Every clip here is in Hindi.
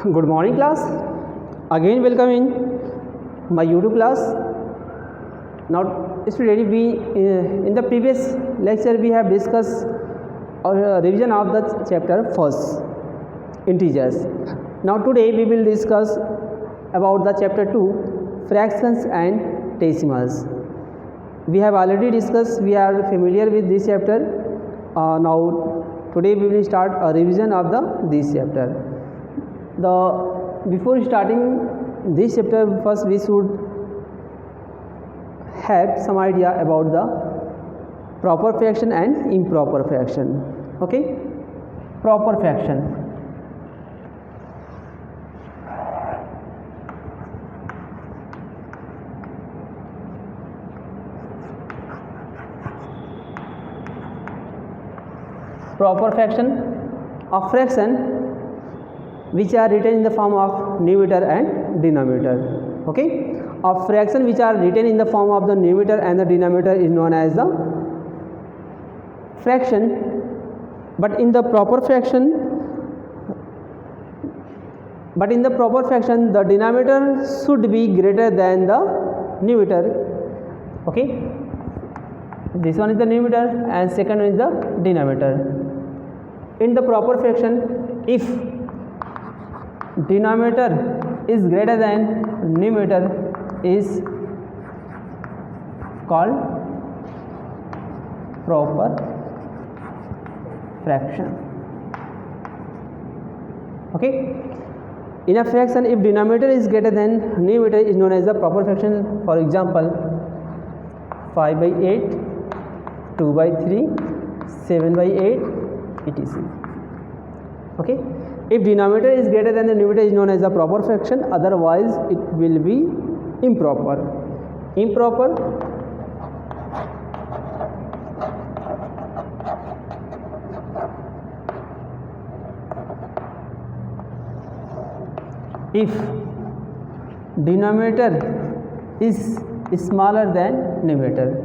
Good morning class. Again welcome in my YouTube class. Now student, we in the previous lecture we have discussed a revision of the chapter first, integers. Now today we will discuss about the chapter 2, fractions and decimals. We have already discussed, we are familiar with this chapter. Now today we will start a revision of this chapter. Before starting this chapter, first we should have some idea about the proper fraction and improper fraction. Okay, proper fraction. Proper fraction, a fraction which are written in the form of numerator and denominator. Okay, a fraction which are written in the form of the numerator and the denominator is known as the fraction. But in the proper fraction, the denominator should be greater than the numerator. Okay, this one is the numerator and second one is the denominator. In the proper fraction, if denominator is greater than numerator is called proper fraction. Okay, in a fraction, if denominator is greater than numerator is known as the proper fraction. For example, 5 by 8, 2 by 3, 7 by 8, etc. Okay, if denominator is greater than the numerator is known as the proper fraction, otherwise it will be improper. Improper if denominator is smaller than numerator.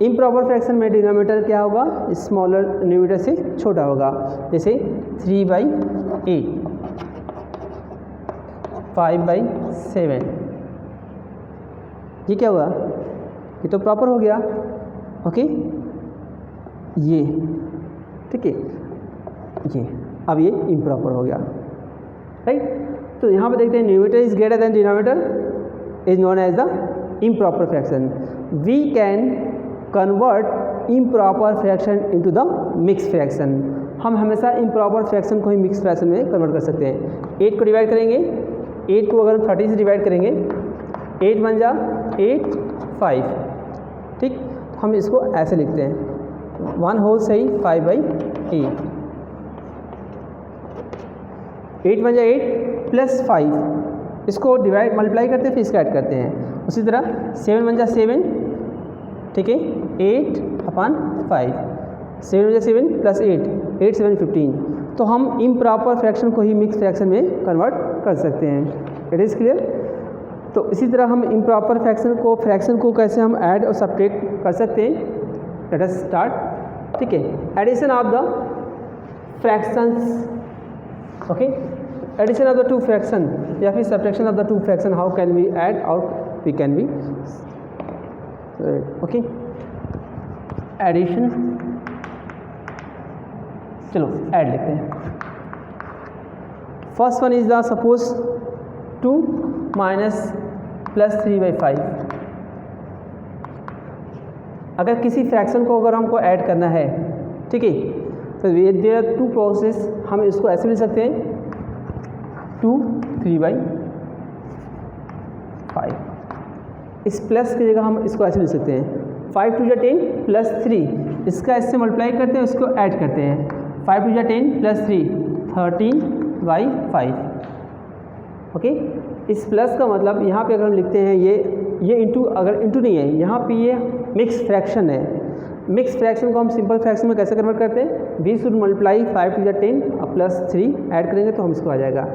Improper fraction में डिनोमिनेटर क्या होगा, स्मॉलर न्यूमिनेटर से छोटा होगा. जैसे 3 by 8, 5 by 7, ये क्या हुआ, ये तो प्रॉपर हो गया. ओके, ये ठीक है, ये अब ये इम्प्रॉपर हो गया. राइट, तो यहाँ पे देखते हैं numerator is greater than denominator is known as the improper fraction. We can convert improper fraction into the mix fraction. हम हमेशा इम्प्रॉपर फ्रैक्शन को ही मिक्स फ्रैक्शन में कन्वर्ट कर सकते हैं. 8 को डिवाइड करेंगे, 8 को अगर 30 से डिवाइड करेंगे, 8 बन जा 8 5. ठीक, हम इसको ऐसे लिखते हैं 1 होल सही 5 by 8. 8 बन जा 8 प्लस 5, इसको डिवाइड मल्टीप्लाई करते हैं फिर इसका ऐड करते हैं. उसी तरह 7 बन जा 7, ठीक है, 8 upon 5, 7 बन जा 7 प्लस 8, 8 7 15. तो हम इम्प्रॉपर फ्रैक्शन को ही मिक्स फ्रैक्शन में कन्वर्ट कर सकते हैं. It is clear. तो इसी तरह हम इम्प्रॉपर फ्रैक्शन को कैसे हम ऐड और सब्ट्रैक्ट कर सकते हैं. Let us start. ठीक है, addition of the fractions. Okay, addition of the two fraction या फिर subtraction of the two fraction. How can we add और we can be. Okay, addition, चलो ऐड लिखते हैं. First one is the suppose 2 minus plus 3 by 5. अगर किसी फ्रैक्शन को अगर हमको ऐड करना है, ठीक है, तो देयर आर 2 प्रोसेस. हम इसको ऐसे लिख सकते हैं 2 3 by 5. इस प्लस की जगह हम इसको ऐसे लिख सकते हैं 5 2 10 प्लस 3. इसका इससे मल्टीप्लाई करते हैं, इसको ऐड करते हैं 5 2 10 प्लस 3 13 by 5. ओके, इस प्लस का मतलब यहाँ पे अगर हम लिखते हैं ये इंटू, अगर इंटू नहीं है यहाँ पे, ये मिक्स फ्रैक्शन है. मिक्स फ्रैक्शन को हम सिंपल फ्रैक्शन में कैसे कन्वर्ट करते हैं, we should multiply 5 2 10 plus 3 add करेंगे तो हम इसको आ जाएगा.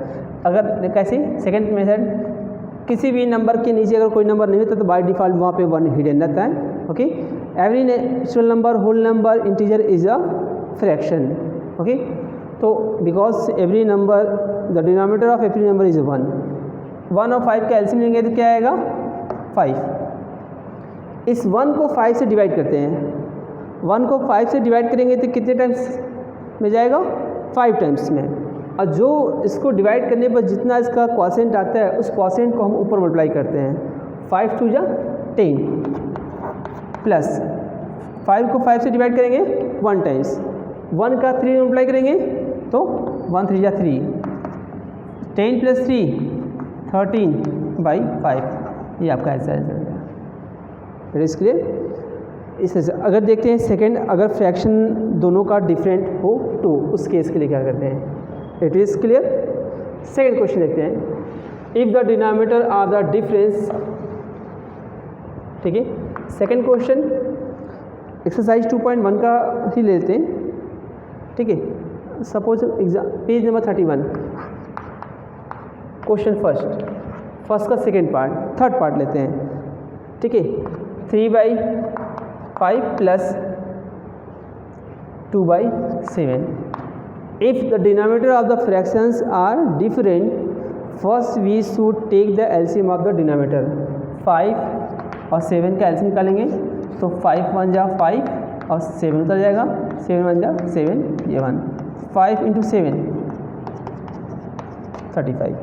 अगर कैसे सेकेंड मेथड, किसी भी नंबर के नीचे अगर कोई नंबर नहीं होता तो बाय डिफ़ॉल्ट वहाँ पे 1 हिडन रहता है. Okay, every natural number, whole number, integer is a fraction. Okay, तो because every number the denominator of every number is 1, 1 और 5 का एलसीएम लेंगे तो क्या आएगा 5। इस 1 को 5 से डिवाइड करते हैं, 1 को 5 से डिवाइड करेंगे तो कितने टाइम्स में जाएगा 5 टाइम्स में, और जो इसको डिवाइड करने पर जितना इसका क्वोशिएंट आता है उस क्वोशिएंट को हम ऊपर मल्टीप्लाई करते हैं। 5 2 जा 10 प्लस 5 को 5 से डिवाइड करेंगे 1 टाइम्स, 1 का 3 मल्टीप्लाई करेंगे तो 1 3 जा 3, 10 प्लस 3 13/5, ये आपका आंसर है। It is clear. इस अगर देखते हैं सेकंड, अगर फ्रैक्शन दोनों का डिफरेंट हो तो उस केस के लिए क्या करते हैं। It is clear. Second question देखते हैं। If the denominator are the difference, ठीक है। सेकंड क्वेश्चन एक्सरसाइज 2.1 का ही लेते हैं, ठीक है। Suppose exam page number 31, question first का सेकंड पार्ट, थर्ड पार्ट लेते हैं, ठीक है। 3/5 plus 2/7। If the denominator of the fractions are different, first we should take the LCM of the denominator। 5 और 7 का LCM निकालेंगे तो 5 1 जा 5 और 7 उतर जाएगा, 7 1 जा 7, ये 1, 5 × 7 35,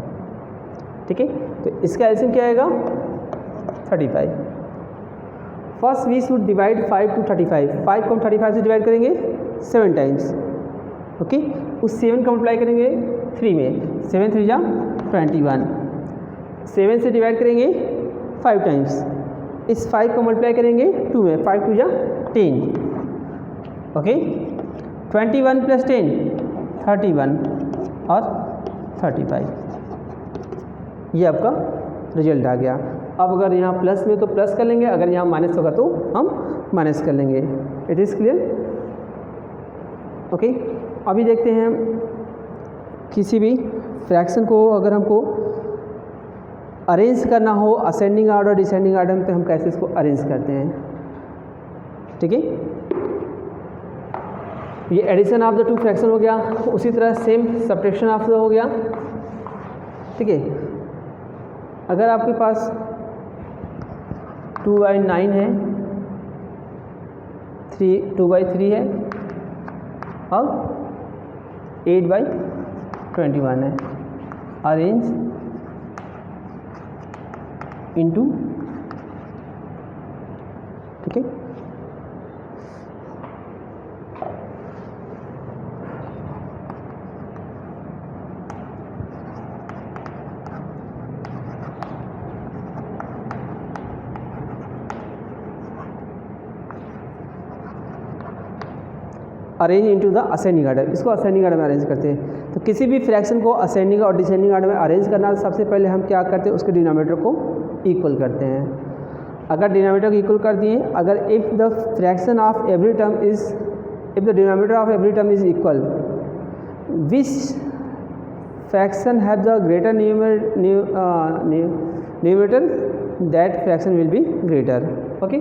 ठीक है। तो इसका LCM क्या आएगा 35। First we should divide 5 to 35, 5 को हम 35 से डिवाइड करेंगे 7 टाइम्स, ओके। उस 7 का मल्टीप्लाई करेंगे 3 में, 7 3 जा 21, 7 से डिवाइड करेंगे 5 टाइम्स, इस 5 को मल्टीप्लाई करेंगे 2 में, 5 2 जा 10, ओके। 21 प्लस 10 31 और 35, ये आपका रिजल्ट आ गया। अब अगर यहाँ प्लस में तो प्लस कर लेंगे, अगर यहाँ माइनस होगा तो हम माइनस कर लेंगे। It is clear, okay. अभी देखते हैं किसी भी फ्रैक्शन को अगर हमको अरेंज करना हो असेंडिंग ऑर्डर डिसेंडिंग ऑर्डर में, तो हम कैसे इसको अरेंज करते हैं, ठीक है। ये addition of the two fraction हो गया, उसी तरह सेम सब्ट्रैक्शन ऑफ द हो गया, ठीक है। अगर आपके पास 2/9 है, 2/3 है और 8/21 है, अरेंज इनटू, ठीक है। Arrange into the ascending order, इसको असेंडिंग ऑर्डर में अरेंज करते हैं। तो किसी भी फ्रैक्शन को असेंडिंग और डिसेंडिंग ऑर्डर में अरेंज करना, सबसे पहले हम क्या करते हैं, उसके डिनोमिनेटर को इक्वल करते हैं। अगर डिनोमिनेटर को इक्वल कर दिए, अगर if the fraction of every term is, if the denominator of every term is equal, which fraction have the greater numerator, that fraction will be greater, okay.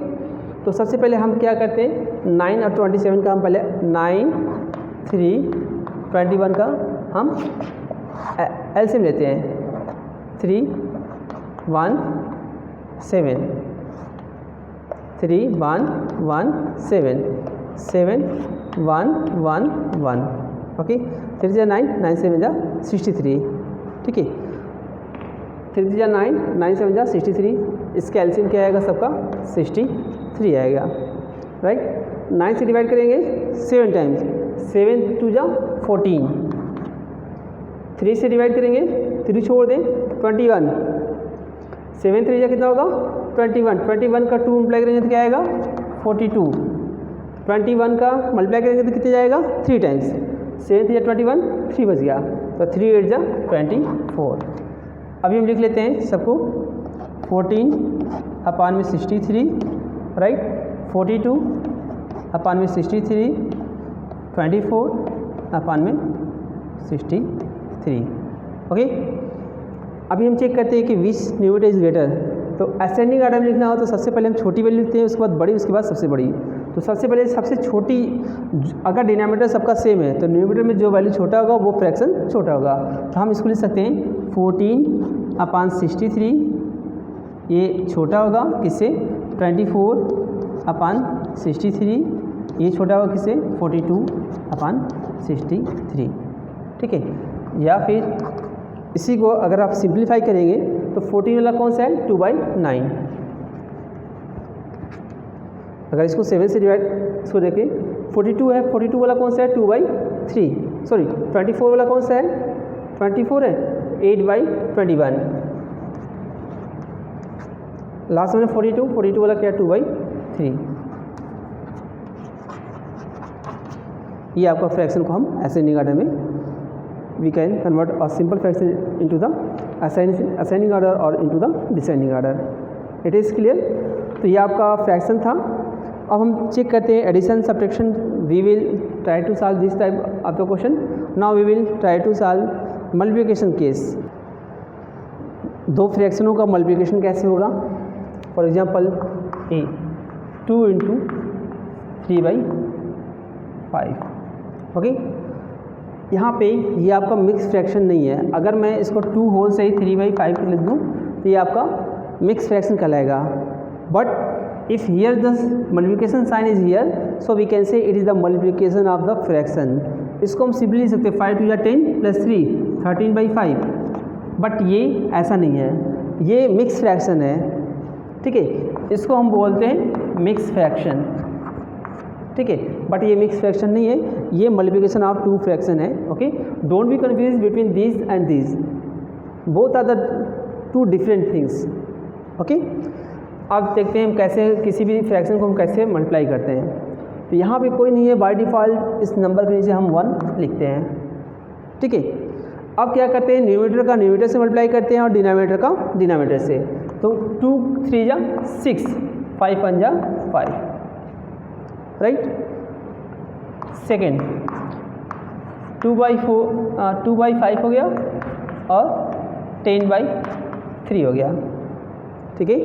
तो सबसे पहले हम क्या करते हैं, 9 और 27 का हम पहले 9 3 21 का हम एलसीएम लेते हैं। 3 1 7 3 1 1 7 7 1 1 1, ओके। 3 जा 9 9 7 जा 63, ठीक है। 3 जा 9 9 7 जा 63, इसका एलसीएम क्या आएगा सबका 63 आएगा, राइट। 9 से डिवाइड करेंगे 7 टाइम्स, 7 2 जा 14, 3 से डिवाइड करेंगे 3 छोड़ दें 21, 7 3 जा कितना होगा 21, 21 का 2 मल्टीप्लाई करेंगे तो क्या आएगा 42, 21 का मल्टीप्लाई करेंगे तो कितने जाएगा 3 टाइम्स, 7 3 जा 21, 3 बच गया, तो 3 8 जा 24। अभी हम लिख लेते हैं सबको, 14 अपान में 63, राइट, 42 अपान में 63, 24 अपान में 63, ओके। अभी हम चेक करते हैं कि विच न्यूमरेटर इज ग्रेटर। तो असेंडिंग ऑर्डर में लिखना हो तो सबसे पहले हम छोटी वैल्यू लिखते हैं, उसके बाद बड़ी, उसके बाद सबसे बड़ी। तो सबसे पहले सबसे छोटी, अगर डिनोमिनेटर सबका सेम है तो न्यूमरेटर में जो वैल्यू छोटा होगा वो फ्रैक्शन छोटा होगा। तो हम इसको लिख सकते हैं 14/63, ये छोटा होगा किससे, 24/63, ये छोटा होगा किससे, 42/63, ठीक है। या फिर इसी को अगर आप सिंप्लीफाई करेंगे तो 14 वाला कौन सा है, 2/9। अगर इसको 7 से डिवाइड, इसको देखें 42 है, 42 वाला कौन सा है, 2/3, सॉरी 24 वाला कौन सा है, 24 है, 8/21। लास्ट में 42 वाला क्या है, 2/3। ये आपका फ्रैक्शन को हम असेंडिंग ऑर्डर में we can convert a simple fraction into the ascending order or into the descending order. It is clear? तो ये आपका फ्रैक्शन था। अब हम चेक करते हैं addition subtraction. We will try to solve this type of the question. Now we will try to solve multiplication case. दो फ्रैक्शनों का मल्टीप्लिकेशन कैसे होगा। For example a 2 × 3/5, okay. यहाँ पे ये आपका मिक्स फ्रैक्शन नहीं है। अगर मैं इसको 2 होल से ही 3/5 लिख दूँ तो ये आपका मिक्स फ्रैक्शन कहलाएगा। But if here the multiplication sign is here, so we can say it is the multiplication of the fraction. इसको हम सिंपली लिख सकते हैं 5 × 2 = 10 + 3 13/5। बट ये ऐसा नहीं है, ये मिक्स फ्रैक्शन है, ठीक है। इसको हम बोलते हैं मिक्स फ्रैक्शन, ठीक है। बट ये मिक्स फ्रैक्शन नहीं है, ये मल्टीप्लिकेशन ऑफ 2 फ्रैक्शन है, okay. Don't be confuse between this and this, both are the 2 different things, okay. अब देखते हैं हम कैसे किसी भी फ्रैक्शन को हम कैसे मल्टीप्लाई करते हैं। तो यहाँ पे कोई नहीं है, बाय डिफ़ॉल्ट इस नंबर के नीचे हम 1 लिखते हैं, ठीक है। अब क्या करते हैं, न्यूमरेटर का न्यूमरेटर से मल्टीप्लाई करते हैं और डिनोमिनेटर का डिनोमिनेटर से। तो 2 × 3 = 6, 5 × 1 = 5, राइट। सेकेंड 2/5 हो गया और 10/3 हो गया, ठीक है।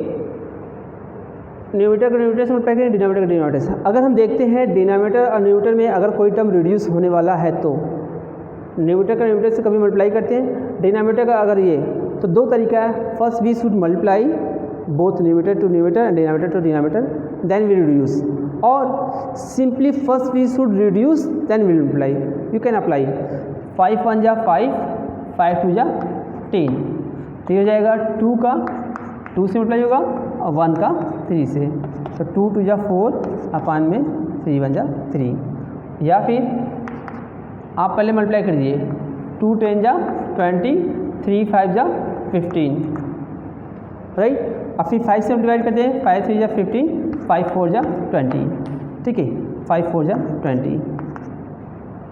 न्यूमरेटर का न्यूमरेटर से मल्टीप्लाई करें, डिनोमिनेटर का डिनोमिनेटर से। अगर हम देखते हैं डिनोमिनेटर और न्यूमरेटर में अगर कोई टर्म रिड्यूस होने वाला है तो न्यूमरेटर का न्यूमरेटर से कभी मल्टीप्लाई करते हैं। डिनोमिनेटर का अगर ये, तो 2 तरीका है। First we should multiply both numerator to numerator and denominator to denominator, then we reduce, और simply first we should reduce then we multiply. You can apply 5 × 1 = 5, 5 × 2 = 10। तो ये हो जाएगा 2 का 2 से मल्टीप्लाई होगा और 1 का 3 से। तो 2 × 2 = 4 अपान में 3 × 1 = 3। या फिर आप पहले मल्टीप्लाई कर दीजिए, 2 × 10 = 20, 3 × 5 = 15, राइट। अब फिर 5 से डिवाइड करते हैं, 5 × 3 = 15, 5 × 4 = 20, ठीक है। 5 × 4 = 20,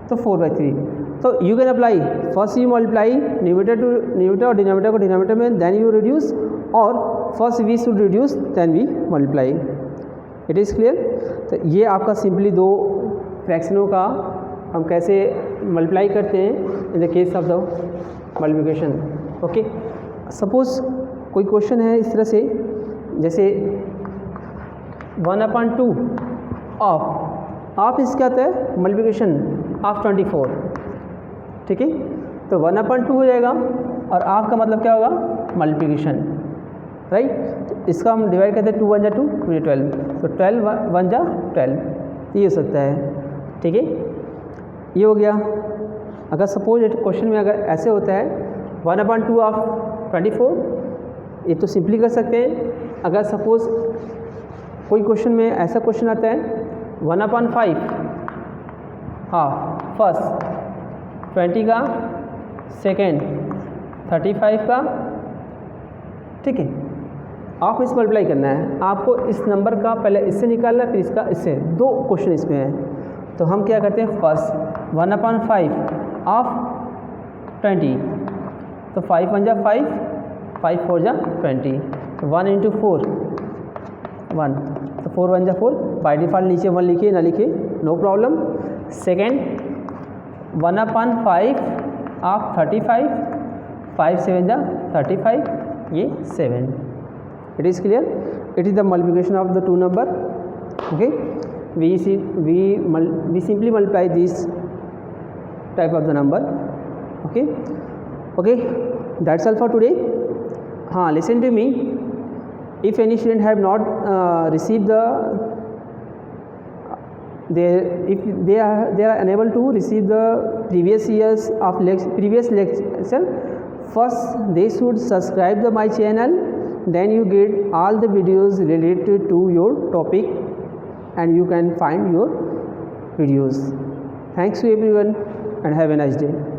तो 4/3। तो you can apply first you multiply numerator to numerator और डिनोमिनेटर को डिनोमिनेटर में, देन यू रिड्यूस, और first we should reduce then we multiply. It is clear. तो ये आपका सिंपली 2 फ्रैक्शनों का हम कैसे मल्टीप्लाई करते हैं in the case of the multiplication, okay. Suppose कोई क्वेश्चन है इस तरह से, जैसे 1/2 ऑफ इसका आता है मल्टीप्लिकेशन ऑफ 24, ठीक है। तो 1/2 हो जाएगा और ऑफ का मतलब क्या होगा, मल्टीप्लिकेशन, राइट। तो इसका हम डिवाइड करते हैं, 2 × 1 = 2, 2 × 12, तो 12 × 1 = 12, ये हो सकता है, ठीक है। ये हो गया। अगर सपोज क्वेश्चन में अगर ऐसे होता है 1/2 ऑफ 24, ये तो सिंपली कर सकते हैं। अगर सपोज कोई क्वेश्चन में ऐसा क्वेश्चन आता है 1/5 हाफ फर्स्ट, 20 का सेकेंड, 35 का, ठीक है। आप इस मल्टीप्लाई करना है आपको, इस नंबर का पहले इससे निकालना है फिर इसका इससे। 2 क्वेश्चन इसमें हैं, तो हम क्या करते हैं, फर्स्ट 1/5 ऑफ 20, तो 5 × 1 = 5, 5 × 4 = 20, तो 1 × 4 1, तो 4 × 1 = 4। बाय डिफ़ॉल्ट नीचे 1 लिखिए ना लिखिए, नो प्रॉब्लम। सेकेंड 1/5 ऑफ 35, 5 × 7 = 35, ये 7। It is clear. It is the multiplication of the 2 number, okay. we simply multiply this type of the number. Okay, that's all for today. Listen to me. If any student have not received if they are unable to receive the previous years of previous lecture, first they should subscribe my channel, then you get all the videos related to your topic and you can find your videos. Thanks to everyone and have a nice day.